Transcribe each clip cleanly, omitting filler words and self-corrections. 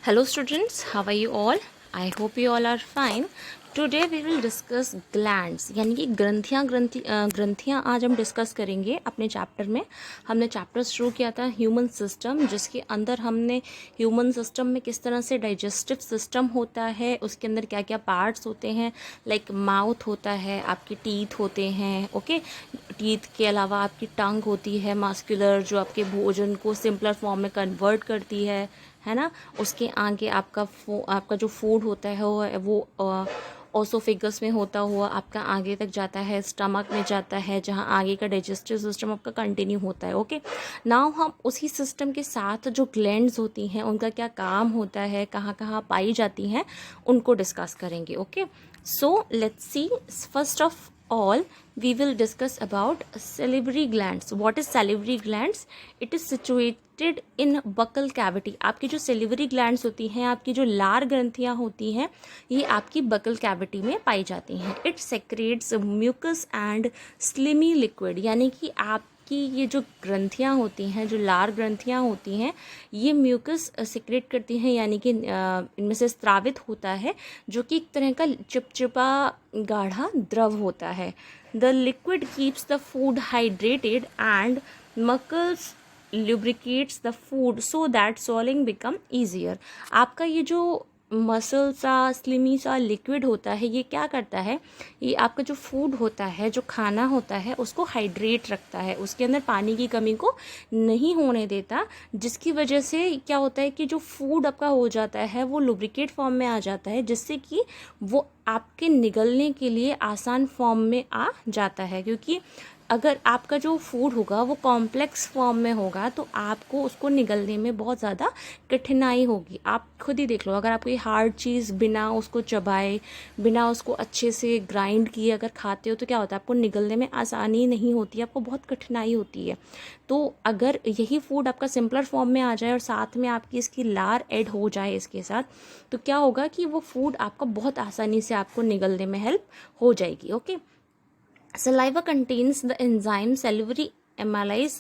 Hello students, how are you all? I hope you all are fine. Today we will discuss glands यानी कि ग्रंथियाँ आज हम discuss करेंगे अपने चैप्टर में। हमने चैप्टर शुरू किया था ह्यूमन सिस्टम, जिसके अंदर हमने ह्यूमन सिस्टम में किस तरह से डाइजेस्टिव सिस्टम होता है, उसके अंदर क्या क्या पार्ट्स होते हैं, लाइक माउथ होता है, आपके टीथ होते हैं, ओके। टीथ के अलावा आपकी टंग होती है मास्कुलर, जो आपके भोजन को सिंपलर फॉर्म में कन्वर्ट करती है ना। उसके आगे आपका जो फूड होता है वो ओसोफेगस में होता हुआ आपका आगे तक जाता है, स्टमक में जाता है, जहाँ आगे का डाइजेस्टिव सिस्टम आपका कंटिन्यू होता है, ओके। नाउ हम उसी सिस्टम के साथ जो ग्लैंड्स होती हैं उनका क्या काम होता है, कहाँ कहाँ पाई जाती हैं, उनको डिस्कस करेंगे, okay. So let's see, first of all we will discuss about salivary glands. What is salivary glands? It is situated in buccal cavity. आपकी जो salivary glands होती हैं, आपकी जो लार ग्रंथियाँ होती हैं, ये आपकी buccal cavity में पाई जाती हैं. It secretes mucus and slimy liquid. यानी कि आपकी ये जो ग्रंथियाँ होती हैं, जो लार ग्रंथियाँ होती हैं, ये म्यूकस सिक्रेट करती हैं, यानी कि इनमें से स्रावित होता है, जो कि एक तरह का चिपचिपा गाढ़ा द्रव होता है. The liquid keeps the food hydrated and mucus lubricates the food so that swallowing become easier. आपका ये जो मसल सा स्लिमी सा लिक्विड होता है, ये क्या करता है, ये आपका जो फूड होता है, जो खाना होता है, उसको हाइड्रेट रखता है, उसके अंदर पानी की कमी को नहीं होने देता, जिसकी वजह से क्या होता है कि जो फूड आपका हो जाता है वो लुब्रिकेट फॉर्म में आ जाता है, जिससे कि वो आपके निगलने के लिए आसान फॉर्म में आ जाता है. क्योंकि अगर आपका जो फूड होगा वो कॉम्प्लेक्स फॉर्म में होगा तो आपको उसको निगलने में बहुत ज़्यादा कठिनाई होगी. आप खुद ही देख लो, अगर आप कोई हार्ड चीज़ बिना उसको चबाए, बिना उसको अच्छे से ग्राइंड किए अगर खाते हो तो क्या होता है, आपको निगलने में आसानी नहीं होती, आपको बहुत कठिनाई होती है. तो अगर यही फूड आपका सिंपलर फॉर्म में आ जाए और साथ में आपकी इसकी लार ऐड हो जाए इसके साथ, तो क्या होगा कि वो फूड आपका बहुत आसानी से आपको निगलने में हेल्प हो जाएगी, okay. Saliva contains the enzyme salivary amylase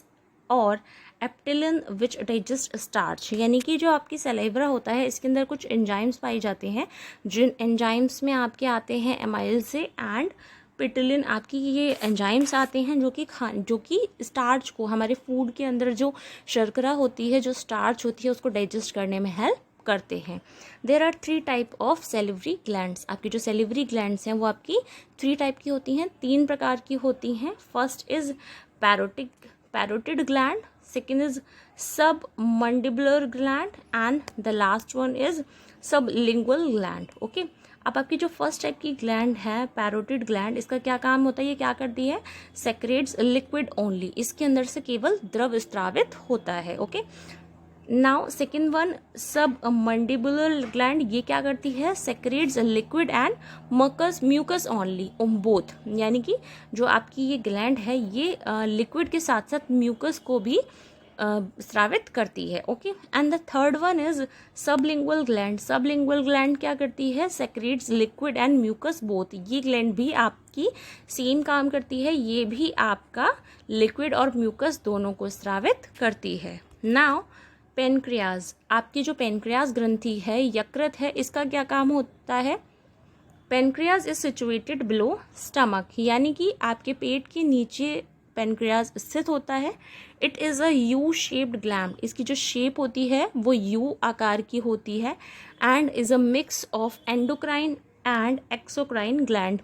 और एप्टिलिन विच डाइजेस्ट स्टार्च. यानी कि जो आपकी सलाइवरा होता है, इसके अंदर कुछ एंजाइम्स पाए जाते हैं, जिन एंजाइम्स में आपके आते हैं एमाइल से एंड पिटिलिन. आपकी ये एंजाइम्स आते हैं जो कि स्टार्च को, हमारे फूड के अंदर जो शर्करा होती है, जो स्टार्च होती है, उसको डाइजेस्ट करने में हेल्प करते हैं. There are 3 type of salivary glands. आपकी जो सेलिवरी ग्लैंड्स हैं वो आपकी 3 टाइप की होती हैं, 3 प्रकार की होती हैं. First is parotid gland, second is submandibular gland and the last one is sublingual gland, okay. अब आपकी जो फर्स्ट टाइप की ग्लैंड है पैरोटिड ग्लैंड, इसका क्या काम होता है, ये क्या करती है, सेक्रेट्स लिक्विड ओनली. इसके अंदर से केवल द्रव स्रावित होता है, ओके. नाउ सेकेंड वन सब मंडिबुलर ग्लैंड, ये क्या करती है, secretes liquid and mucus only both. यानी कि जो आपकी ये ग्लैंड है ये लिक्विड के साथ साथ म्यूकस को भी स्रावित करती है, okay. And the third one is sublingual gland. Sublingual gland क्या करती है, secretes liquid and mucus both. ये ग्लैंड भी आपकी सेम काम करती है, ये भी आपका लिक्विड और म्यूकस दोनों को स्रावित करती है. नाउ पेनक्रियाज, आपकी जो पेनक्रियाज ग्रंथि है, यकृत है, इसका क्या काम होता है. Pancreas is situated below stomach. यानी कि आपके पेट के नीचे पेनक्रियाज स्थित होता है. It is a U shaped gland. इसकी जो शेप होती है वो यू आकार की होती है and is a mix of endocrine and exocrine gland.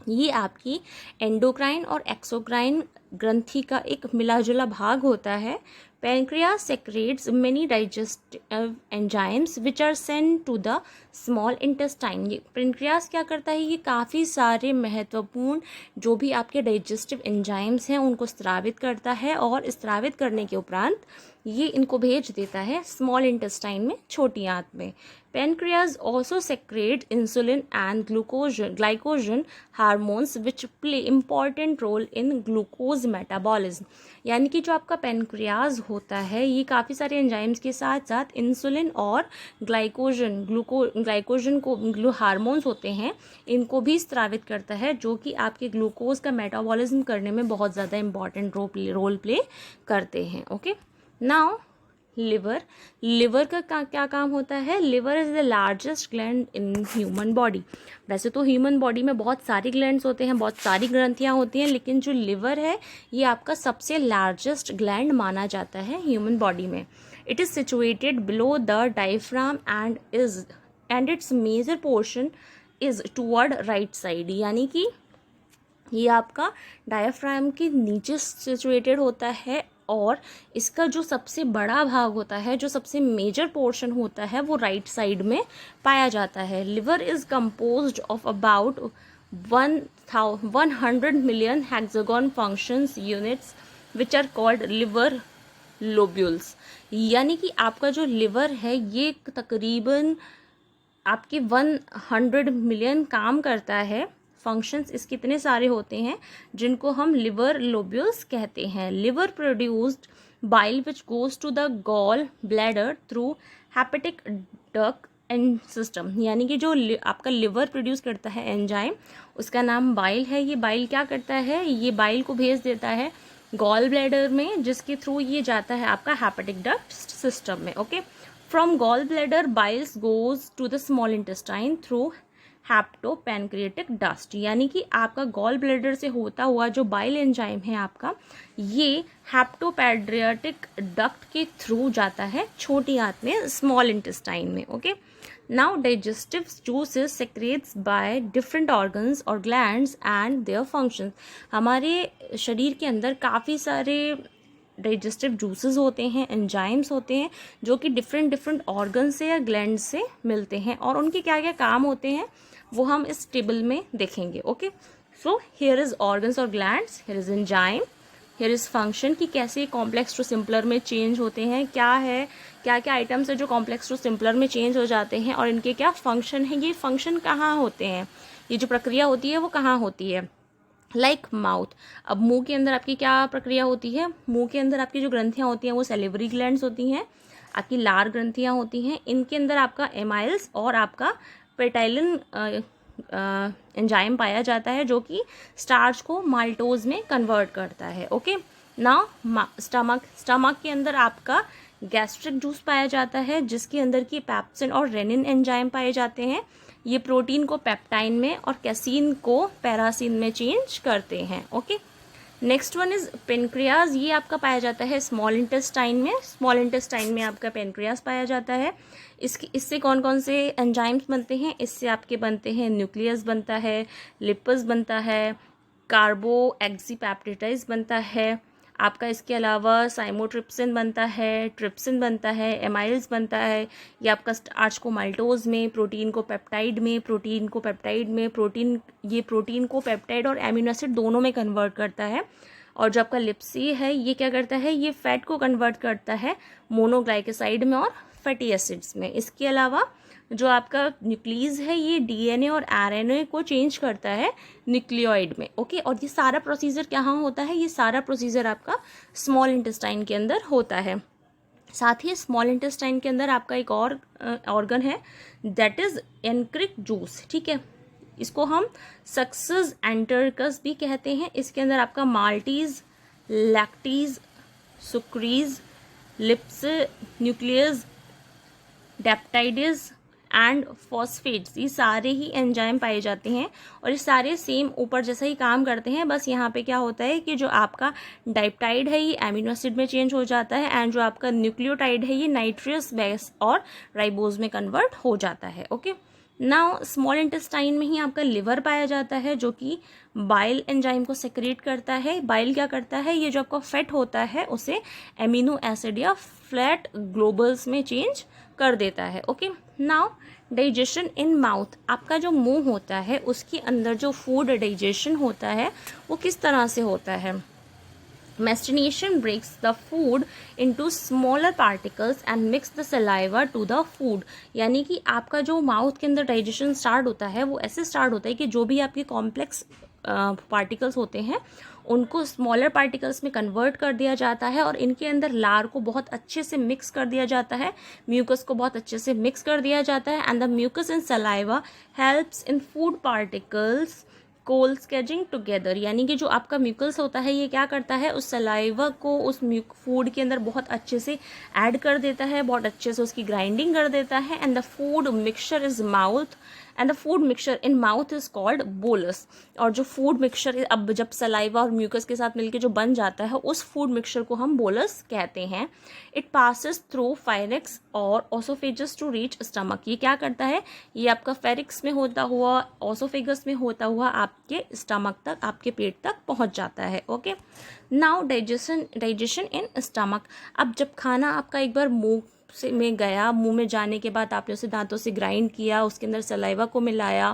ये आपकी एंडोक्राइन और एक्सोक्राइन ग्रंथि का एक मिला जुला भाग होता है. Pancreas secretes many digestive enzymes which are sent to the small intestine. ये पेनक्रियास क्या करता है, ये काफ़ी सारे महत्वपूर्ण जो भी आपके डाइजेस्टिव एंजाइम्स हैं उनको स्रावित करता है, और स्रावित करने के उपरांत ये इनको भेज देता है स्मॉल इंटेस्टाइन में, छोटी आंत में. Pancreas also secrete insulin and glycogen hormones which play important role in glucose metabolism. यानी कि जो आपका पेनक्रियाज होता है ये काफ़ी सारे एंजाइम्स के साथ साथ इंसुलिन और ग्लाइकोजन को हार्मोन्स होते हैं, इनको भी स्रावित करता है, जो कि आपके ग्लूकोज का मेटाबॉलिज्म करने में बहुत ज़्यादा इंपॉर्टेंट रोल प्ले करते हैं, ओके. Now liver. लिवर का क्या काम होता है? Liver is the largest gland in human body. वैसे तो ह्यूमन बॉडी में बहुत सारी ग्लैंड्स होते हैं, बहुत सारी ग्रंथियाँ होती हैं, लेकिन जो लिवर है ये आपका सबसे लार्जेस्ट ग्लैंड माना जाता है ह्यूमन बॉडी में। It is situated below the diaphragm and its major portion is toward right side, यानी कि ये आपका डायफ्राम के नीचे सिचुएटेड होता है और इसका जो सबसे बड़ा भाग होता है, जो सबसे मेजर पोर्शन होता है, वो राइट साइड में पाया जाता है। Liver is composed of about 100 million hexagon functions units which are called liver lobules, यानी कि आपका जो लिवर है ये तकरीबन आपके 100 मिलियन काम करता है। फंक्शंस इसके इतने सारे होते हैं जिनको हम लिवर लोब्यूल्स कहते हैं। Liver produced bile which goes to the gall bladder through hepatic duct and system, यानी कि जो आपका लिवर प्रोड्यूस करता है एंजाइम, उसका नाम बाइल है। ये बाइल क्या करता है? ये बाइल को भेज देता है गॉल ब्लैडर में, जिसके थ्रू ये जाता है आपका हेपेटिक डक्ट सिस्टम में। Okay, from gallbladder biles goes to the small intestine through hepatopancreatic duct, यानी कि आपका गॉल ब्लैडर से होता हुआ जो बाइल एंजाइम है आपका, ये हैप्टोपैड्रियाटिक डक्ट के थ्रू जाता है छोटी आंत में, स्मॉल इंटेस्टाइन में। Okay, now digestive juices secrets by different organs और ग्लैंड्स एंड देयर फंक्शंस। हमारे शरीर के अंदर काफ़ी सारे डाइजेस्टिव जूसेस होते हैं, एंजाइम्स होते हैं, जो कि डिफरेंट ऑर्गन से या ग्लैंड से मिलते हैं, और उनके क्या क्या काम होते हैं वो हम इस टेबल में देखेंगे। Okay, so here is organs और glands, here is enzyme, here is function, कि कैसे कॉम्प्लेक्स टू सिंपलर में चेंज होते हैं, क्या है, क्या क्या आइटम्स है जो कॉम्प्लेक्स टू सिंपलर में चेंज हो जाते हैं, और इनके क्या फंक्शन है, ये फंक्शन कहाँ होते हैं, ये जो प्रक्रिया होती है वो कहाँ होती है। लाइक माउथ, अब मुंह के अंदर आपकी क्या प्रक्रिया होती है? मुंह के अंदर आपकी जो ग्रंथियाँ होती हैं वो सेलिवरी ग्लैंड्स होती हैं, आपकी लार ग्रंथियाँ होती हैं, इनके अंदर आपका एमाइल्स और आपका पेटाइलिन एंजाइम पाया जाता है, जो कि स्टार्च को माल्टोज में कन्वर्ट करता है। ओके, नाउ स्टमक के अंदर आपका गैस्ट्रिक जूस पाया जाता है, जिसके अंदर की पैप्सिन और रेनिन एंजाइम पाए जाते हैं। ये प्रोटीन को पेप्टाइन में और कैसीन को पैरासिन में चेंज करते हैं। Okay, next one is pancreas. ये आपका पाया जाता है स्मॉल इंटेस्टाइन में। स्मॉल इंटेस्टाइन में आपका पेनक्रियाज पाया जाता है। इससे कौन कौन से एंजाइम्स बनते हैं? इससे आपके बनते हैं न्यूक्लियस बनता है, लिपिड्स बनता है, कार्बो एक्सीपेप्टाइड्स बनता है, आपका इसके अलावा साइमोट्रिप्सिन बनता है, ट्रिप्सिन बनता है, एमाइल्स बनता है। ये आपका स्टार्च को माल्टोज में, प्रोटीन को पेप्टाइड में, प्रोटीन को पेप्टाइड में, ये प्रोटीन को पेप्टाइड और एमिनो एसिड दोनों में कन्वर्ट करता है। और जो आपका लिप्सी है ये क्या करता है? ये फैट को कन्वर्ट करता है मोनोग्लाइकोसाइड में और फैटी एसिड्स में। इसके अलावा जो आपका न्यूक्लियस है ये डीएनए और आरएनए को चेंज करता है न्यूक्लियोइड में। ओके, और ये सारा प्रोसीजर कहाँ होता है? ये सारा प्रोसीजर आपका स्मॉल इंटेस्टाइन के अंदर होता है। साथ ही स्मॉल इंटेस्टाइन के अंदर आपका एक और ऑर्गन है, दैट इज एनक्रिक जूस। ठीक है, इसको हम सक्सेस एंटरकस भी कहते हैं। इसके अंदर आपका maltase, lactase, sucrase, lipase, nuclease, dipeptidase and phosphatases, ये सारे ही एंजाइम पाए जाते हैं और ये सारे सेम ऊपर जैसा ही काम करते हैं। बस यहाँ पे क्या होता है कि जो आपका डाइप्टाइड है ये एमिनो एसिड में चेंज हो जाता है, एंड जो आपका न्यूक्लियोटाइड है ये नाइट्रियस बेस और राइबोज में कन्वर्ट हो जाता है। ओके, नाउ स्मॉल इंटेस्टाइन में ही आपका लिवर पाया जाता है, जो कि बाइल एंजाइम को सेक्रेट करता है। बाइल क्या करता है? ये जो आपका फैट होता है उसे एमिनो एसिड या फ्लैट ग्लोबल्स में चेंज कर देता है। Okay, now digestion in mouth, आपका जो मुंह होता है उसके अंदर जो फूड डाइजेशन होता है वो किस तरह से होता है? Mastication breaks the food into smaller particles and mix the saliva to the food, यानी कि आपका जो माउथ के अंदर डाइजेशन स्टार्ट होता है वो ऐसे स्टार्ट होता है कि जो भी आपके कॉम्प्लेक्स पार्टिकल्स होते हैं उनको स्मॉलर पार्टिकल्स में कन्वर्ट कर दिया जाता है और इनके अंदर लार को बहुत अच्छे से मिक्स कर दिया जाता है, म्यूकस को बहुत अच्छे से मिक्स कर दिया जाता है, and the mucus in saliva helps in food particles coalescing together, यानी कि जो आपका म्यूकस होता है ये क्या करता है, उस सलाइवा को उस फूड के अंदर बहुत अच्छे से ऐड कर देता है, बहुत अच्छे से उसकी ग्राइंडिंग कर देता है, and the food mixture is mouth and the food mixture in mouth is called bolus. और जो फूड मिक्सचर अब जब सलाइवा और म्यूकस के साथ मिलकर जो बन जाता है उस फूड मिक्सचर को हम बोलस कहते हैं। इट पासिस थ्रू फायरिक्स और ओसोफेगस टू रीच स्टमक। ये क्या करता है, ये आपका फेरिक्स में होता हुआ, ओसोफेगस में होता हुआ आपके स्टमक तक, आपके पेट तक पहुंच जाता है। Okay, now digestion in stomach. अब जब खाना आपका एक बार मुंह से में गया, मुंह में जाने के बाद आपने उसे दांतों से ग्राइंड किया, उसके अंदर सलाइवा को मिलाया,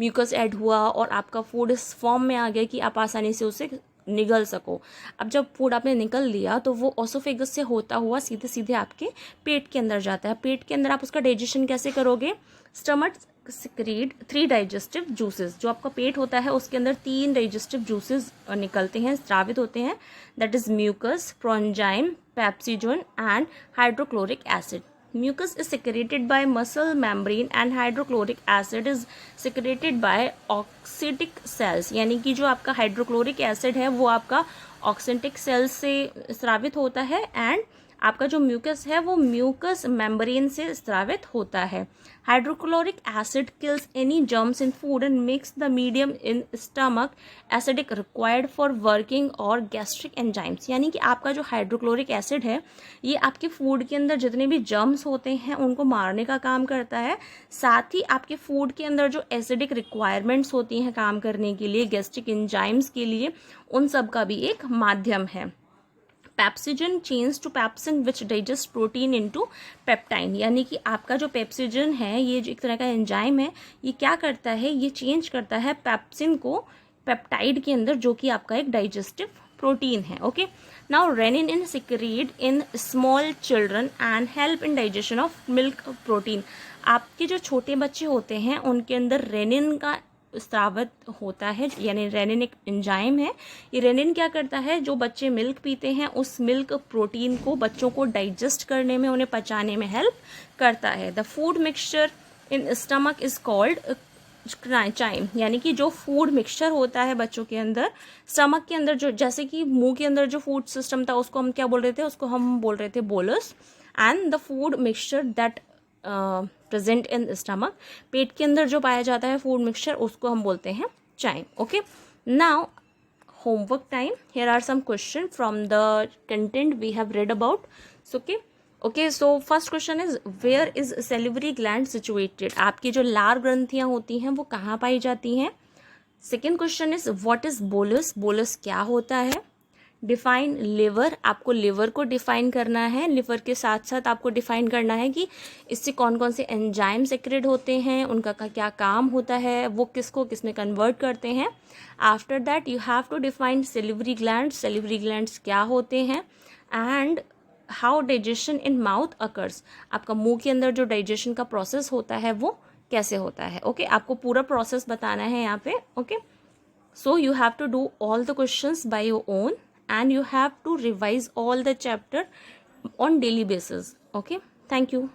म्यूकस ऐड हुआ और आपका फूड इस फॉर्म में आ गया कि आप आसानी से उसे निगल सको। अब जब फूड आपने निगल लिया तो वो ओसोफेगस से होता हुआ सीधे सीधे आपके पेट के अंदर जाता है। पेट के अंदर आप उसका डाइजेशन कैसे करोगे, स्टमक सिक्रीट 3 डाइजेस्टिव जूसेस। जो आपका पेट होता है उसके अंदर 3 डाइजेस्टिव जूसेस निकलते हैं, स्रावित होते हैं, that is mucus, proenzyme, pepsinogen and hydrochloric acid. Mucus is secreted by muscle membrane and hydrochloric acid is secreted by oxytic cells, यानी कि जो आपका हाइड्रोक्लोरिक एसिड है वो आपका ऑक्सेंटिक सेल्स से स्रावित होता है, एंड आपका जो म्यूकस है वो म्यूकस मेम्ब्रेन से स्रावित होता है। Hydrochloric acid kills any germs in food and makes the medium in stomach acidic required for working और गैस्ट्रिक एंजाइम्स, यानी कि आपका जो हाइड्रोक्लोरिक एसिड है ये आपके फूड के अंदर जितने भी जर्म्स होते हैं उनको मारने का काम करता है, साथ ही आपके फूड के अंदर जो एसिडिक रिक्वायरमेंट्स होती हैं काम करने के लिए, गैस्ट्रिक एंजाइम्स के लिए, उन सब का भी एक माध्यम है। Pepsinogen change to pepsin which digest protein into peptone, यानी कि आपका जो पेप्सिजन है ये जो एक तरह का एंजाइम है, ये क्या करता है, ये चेंज करता है पेप्सिन को पेप्टाइड के अंदर, जो कि आपका एक डाइजेस्टिव प्रोटीन है। Okay, now rennin in secrete in small children and help in digestion of milk protein. आपके जो छोटे बच्चे होते हैं उनके अंदर रेनिन का स्रावित होता है, यानी रेनिन एक एंजाइम है। ये रेनिन क्या करता है, जो बच्चे मिल्क पीते हैं उस मिल्क प्रोटीन को बच्चों को डाइजेस्ट करने में, उन्हें पचाने में हेल्प करता है। The food mixture in stomach is called chyme, यानी कि जो फूड मिक्सचर होता है बच्चों के अंदर, स्टमक के अंदर, जो जैसे कि मुंह के अंदर जो फूड सिस्टम था उसको हम क्या बोल रहे थे, उसको हम बोल रहे थे bolus, and the food mixture that present in stomach, पेट के अंदर जो पाया जाता है फूड मिक्सचर उसको हम बोलते हैं chyme. Okay, now homework time. Here are some question from the content we have read about. Okay, so first question is where is salivary gland situated. आपकी जो लार ग्रंथियां होती हैं वो कहाँ पाई जाती हैं। Second question is what is bolus, bolus क्या होता है। डिफाइन लिवर, आपको लिवर को डिफाइन करना है, लिवर के साथ साथ आपको डिफाइन करना है कि इससे कौन कौन से एंजाइम सेक्रेट होते हैं, उनका क्या काम होता है, वो किसको किस में कन्वर्ट करते हैं। After that you have to define salivary glands, salivary glands क्या होते हैं, and how digestion in mouth occurs, आपका मुंह के अंदर जो डाइजेशन का प्रोसेस होता है वो कैसे होता है। ओके, आपको पूरा प्रोसेस बताना है यहाँ पे। Okay, so you have to do all the questions by your own and you have to revise all the chapter on daily basis. Okay, thank you.